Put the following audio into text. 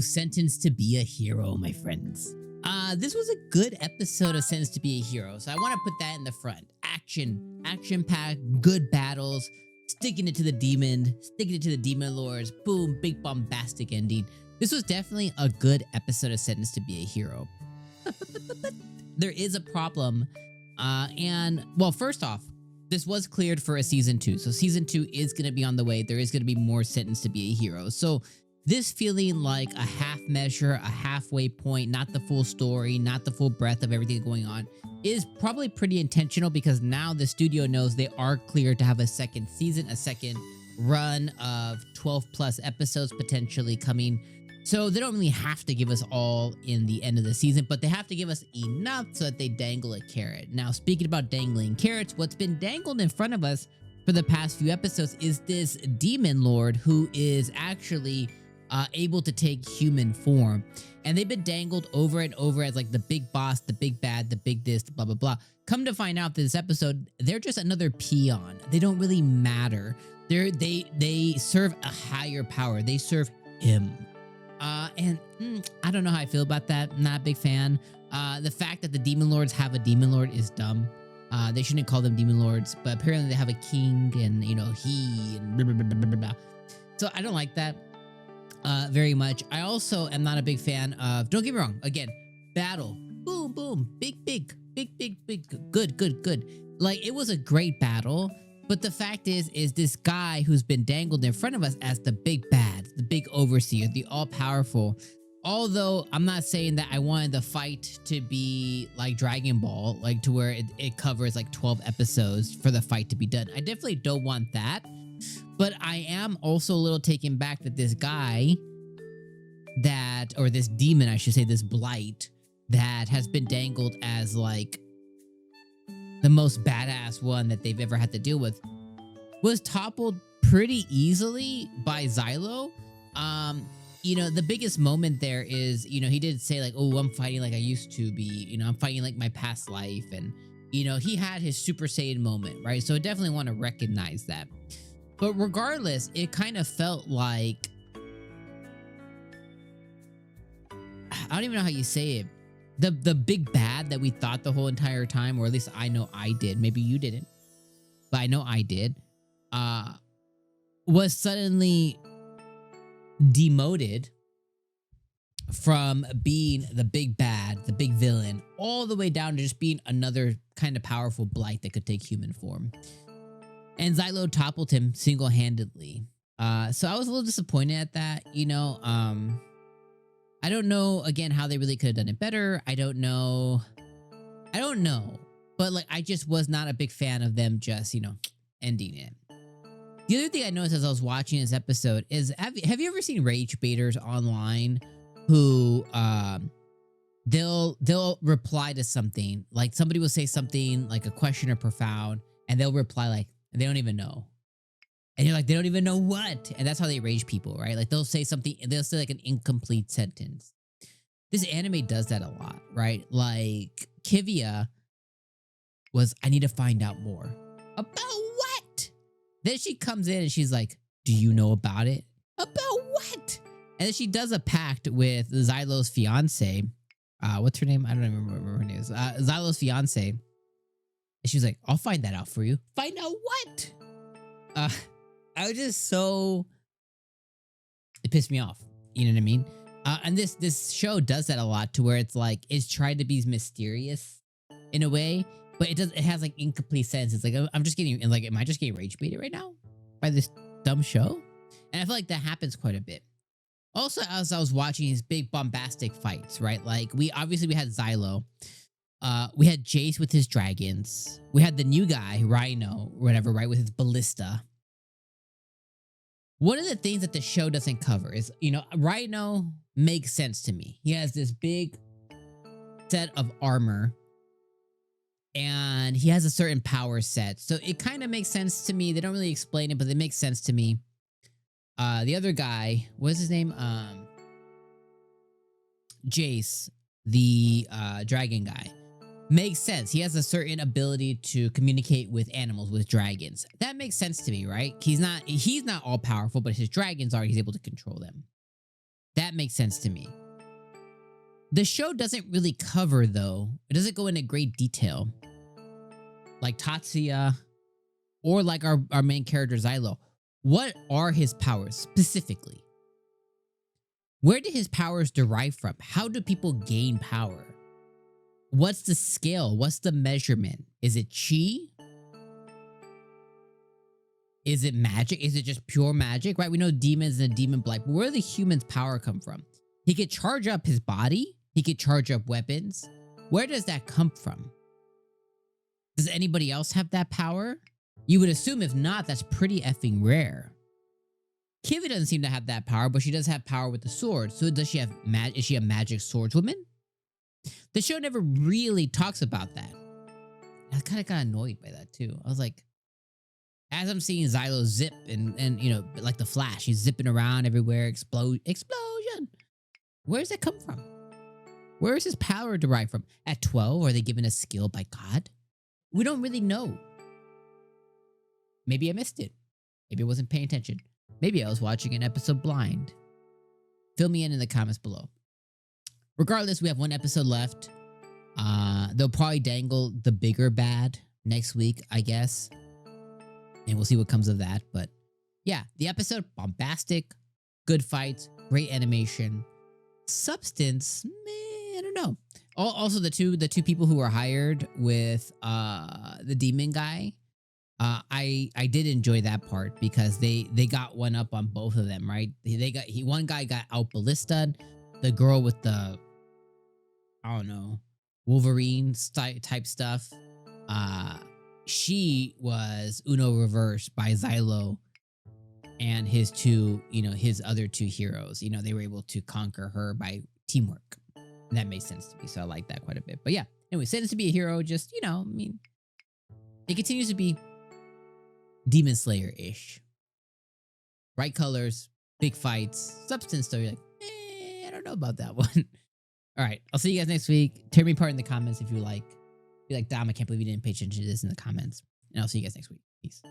Sentenced to be a Hero, my friends. This was a good episode of Sentenced to be a Hero, so I want to put that in the front. Action-packed, good battles, sticking it to the demon lords, boom, big bombastic ending. This was definitely a good episode of Sentenced to be a Hero. But there is a problem, and, well, first off, this was cleared for a Season 2, so Season 2 is going to be on the way. There is going to be more Sentenced to be a Hero, so this feeling like a half measure, a halfway point, not the full story, not the full breadth of everything going on, is probably pretty intentional because now the studio knows they are clear to have a second season, a second run of 12 plus episodes potentially coming. So they don't really have to give us all in the end of the season, but they have to give us enough so that they dangle a carrot. Now, speaking about dangling carrots, what's been dangled in front of us for the past few episodes is this demon lord who is actually able to take human form. And they've been dangled over and over as like the big boss, the big bad, the big this, blah, blah, blah. Come to find out this episode, they're just another peon. They don't really matter. They serve a higher power. They serve him. I don't know how I feel about that. I'm not a big fan. The fact that the demon lords have a demon lord is dumb. They shouldn't call them demon lords, but apparently they have a king and, you know, he and blah, blah, blah, blah, blah, blah. So I don't like that. Very much. I also am not a big fan of, don't get me wrong, again, battle, boom, boom, big, good. Like, it was a great battle, but the fact is this guy who's been dangled in front of us as the big bad, the big overseer, the all-powerful, although I'm not saying that I wanted the fight to be like Dragon Ball, like to where it covers like 12 episodes for the fight to be done. I definitely don't want that. But I am also a little taken back that this guy or this demon, I should say, this blight that has been dangled as like the most badass one that they've ever had to deal with was toppled pretty easily by 𝐜𝐴𝐿. You know, the biggest moment there is, you know, he did say like, oh, I'm fighting like I used to be, you know, I'm fighting like my past life. And, you know, he had his Super Saiyan moment, right? So I definitely want to recognize that. But regardless, it kind of felt like, I don't even know how you say it. The big bad that we thought the whole entire time, or at least I know I did, maybe you didn't, but I know I did, was suddenly demoted from being the big bad, the big villain, all the way down to just being another kind of powerful blight that could take human form. And 𝐜𝐿 toppled him single-handedly. So I was a little disappointed at that, you know. I don't know, again, how they really could have done it better. I don't know. But, like, I just was not a big fan of them just, you know, ending it. The other thing I noticed as I was watching this episode is, have you ever seen rage baiters online who, they'll reply to something. Like, somebody will say something, like a question or profound, and they'll reply, like, they don't even know. And you're like, they don't even know what. And that's how they rage people, right? Like, they'll say something, they'll say like an incomplete sentence. This anime does that a lot, right? Like, Kivia was, I need to find out more. About what? Then she comes in and she's like, do you know about it? About what? And then she does a pact with 𝐜𝐿's fiance. What's her name? I don't even remember her name is. 𝐜𝐿's fiance. And she was like, I'll find that out for you. Find out what? I was just so... It pissed me off. You know what I mean? And this show does that a lot to where it's like, it's tried to be mysterious in a way, but it has like incomplete sentences. Like, I'm just getting, like, am I just getting rage baited right now by this dumb show? And I feel like that happens quite a bit. Also, as I was watching these big bombastic fights, right? Like, we had 𝐜𝐿. We had Jace with his dragons. We had the new guy, Rhino, whatever, right, with his ballista. One of the things that the show doesn't cover is, you know, Rhino makes sense to me. He has this big set of armor and he has a certain power set. So it kind of makes sense to me. They don't really explain it, but it makes sense to me. The other guy, what's his name? Jace, the dragon guy. Makes sense. He has a certain ability to communicate with animals, with dragons. That makes sense to me, right? He's not all powerful, but his dragons are. He's able to control them. That makes sense to me. The show doesn't really cover, though. It doesn't go into great detail. Like Tatsuya or like our main character, Zylo. What are his powers specifically? Where do his powers derive from? How do people gain power? What's the scale? What's the measurement? Is it chi? Is it magic? Is it just pure magic? Right? We know demons and demon blight, but where do the humans' power come from? He could charge up his body. He could charge up weapons. Where does that come from? Does anybody else have that power? You would assume if not, that's pretty effing rare. Kivi doesn't seem to have that power, but she does have power with the sword. So does she have is she a magic swordswoman? The show never really talks about that. I kind of got annoyed by that too. I was like, as I'm seeing Zylo zip and you know, like the Flash, he's zipping around everywhere, explosion. Where does that come from? Where is his power derived from? At 12, are they given a skill by God? We don't really know. Maybe I missed it. Maybe I wasn't paying attention. Maybe I was watching an episode blind. Fill me in the comments below. Regardless, we have one episode left. They'll probably dangle the bigger bad next week, I guess. And we'll see what comes of that. But yeah, the episode, bombastic, good fights, great animation. Substance, I don't know. Also, the two people who were hired with the demon guy, I did enjoy that part because they got one up on both of them, right? One guy got out ballista, the girl with the, I don't know, Wolverine type stuff. She was Uno reversed by Zylo and his other two heroes. You know, they were able to conquer her by teamwork. And that made sense to me, so I like that quite a bit. But yeah, anyway, Sentenced to be a Hero, just, you know, I mean, it continues to be Demon Slayer-ish. Bright colors, big fights, substance, though, you're like, I don't know about that one. All right, I'll see you guys next week. Tear me apart in the comments if you like. Be like, Dom, I can't believe you didn't pay attention to this in the comments. And I'll see you guys next week. Peace.